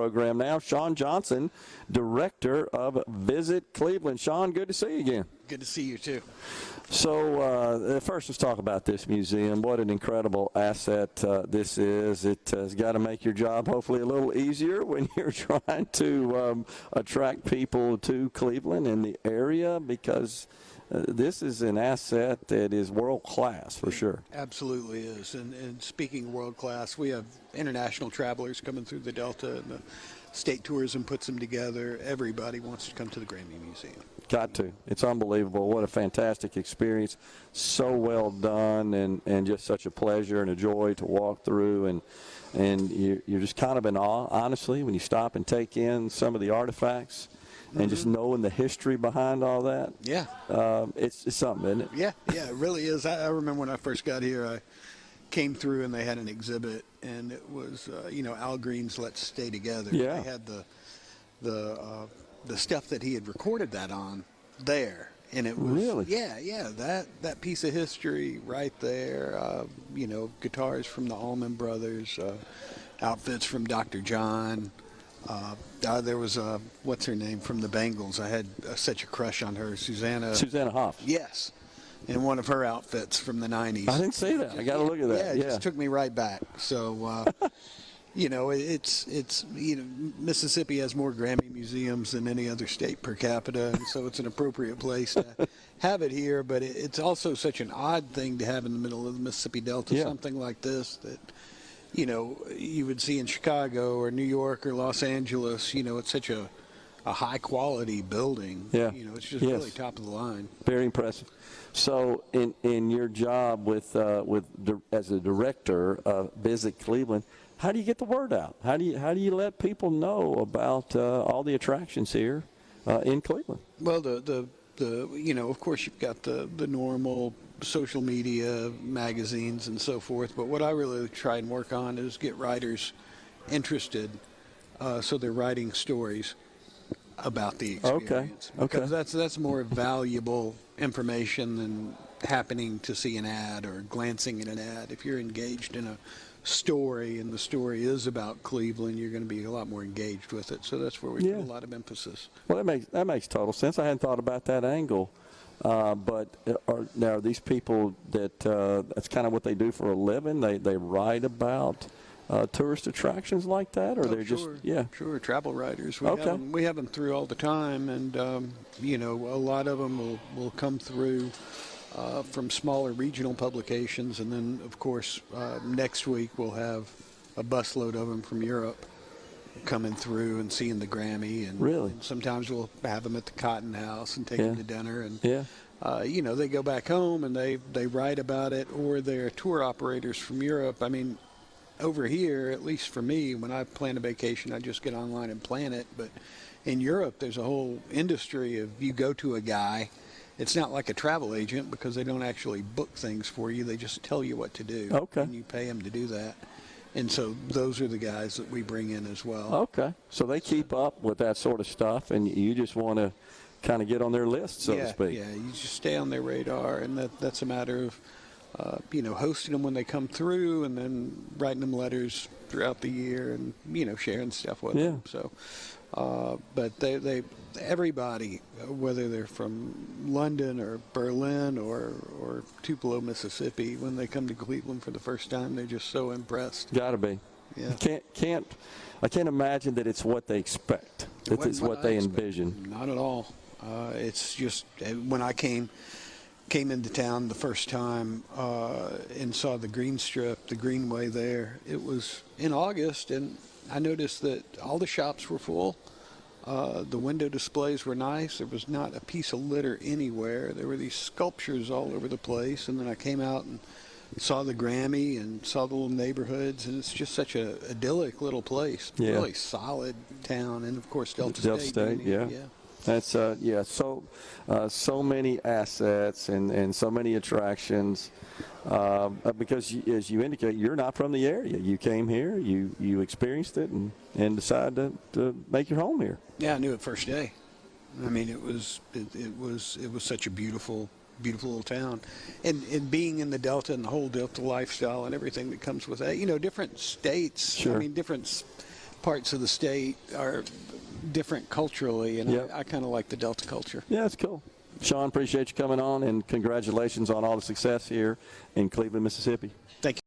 program now. Sean Johnson, Director of Visit Cleveland. Sean, good to see you again. Good to see you, too. So first, let's talk about this museum. What an incredible asset this is. It has got to make your job hopefully a little easier when you're trying to attract people to Cleveland and the area, because this is an asset that is world-class for sure. Absolutely is. And speaking of world-class, we have international travelers coming through the Delta, and the state tourism puts them together. Everybody wants to come to the Grammy Museum. Got to. It's unbelievable. What a fantastic experience. So well done, and just such a pleasure and a joy to walk through. And you're just kind of in awe, honestly, when you stop and take in some of the artifacts. And just knowing the history behind all that. Yeah. It's something, isn't it? Yeah, it really is. I remember when I first got here, I came through and they had an exhibit, and it was, Al Green's Let's Stay Together. Yeah. They had the stuff that he had recorded that on there. And it was, really? Yeah, that piece of history right there. Guitars from the Allman Brothers, outfits from Dr. John. There was what's her name from the Bengals. I had such a crush on her, Susanna Hoff. Yes, in one of her outfits from the 90s. I didn't see that. I got to look at that. Yeah, it just took me right back. So, Mississippi has more Grammy museums than any other state per capita, and so it's an appropriate place to have it here. But it's also such an odd thing to have in the middle of the Mississippi Delta, something like this that. You would see in Chicago or New York or Los Angeles. It's such a high-quality building. Yeah. It's just really top of the line. Very impressive. So in your job as a director of Visit Cleveland, how do you get the word out? How do you let people know about all the attractions here in Cleveland? Well, of course, you've got the normal social media, magazines, and so forth. But what I really try and work on is get writers interested, so they're writing stories about the experience. Okay. Because that's more valuable information than happening to see an ad or glancing at an ad. If you're engaged in a story and the story is about Cleveland, you're going to be a lot more engaged with it. So that's where we put a lot of emphasis. Well, that makes total sense. I hadn't thought about that angle. But are these people that's kind of what they do for a living? They write about tourist attractions like that, or they're sure, travel writers. We have them through all the time, and a lot of them will come through from smaller regional publications, and then of course next week we'll have a busload of them from Europe coming through and seeing the Grammy, and really, and sometimes we'll have them at the Cotton House and take them to dinner, and they go back home and they write about it, or they're tour operators from Europe. I mean, over here, at least for me, when I plan a vacation, I just get online and plan it. But in Europe, there's a whole industry of, you go to a guy. It's not like a travel agent, because they don't actually book things for you. They just tell you what to do. Okay. And you pay them to do that. And so those are the guys that we bring in as well. Okay. So they keep up with that sort of stuff, and you just want to kind of get on their list, so to speak. Yeah, you just stay on their radar, and that's a matter of, hosting them when they come through, and then writing them letters throughout the year, and, sharing stuff with them. So, but everybody, whether they're from London or Berlin or Tupelo, Mississippi, when they come to Cleveland for the first time, they're just so impressed. Got to be. Yeah. I can't imagine that it's what they expect. It's what they envision. Not at all. It's just, when I came into town the first time and saw the green strip, the greenway there, it was in August, and I noticed that all the shops were full. The window displays were nice. There was not a piece of litter anywhere. There were these sculptures all over the place. And then I came out and saw the Grammy and saw the little neighborhoods, and it's just such a idyllic little place. Yeah. Really solid town, and of course Delta State. Yeah. That's so many assets and so many attractions. Because as you indicate, you're not from the area. You came here, you experienced it, and decided to make your home here. Yeah, I knew it first day. I mean, it was such a beautiful little town, and being in the Delta and the whole Delta lifestyle and everything that comes with that. Different states. Sure. I mean, different parts of the state are different culturally, and Yep. I kind of like the Delta culture. Yeah, it's cool. Sean, appreciate you coming on, and congratulations on all the success here in Cleveland, Mississippi. Thank you.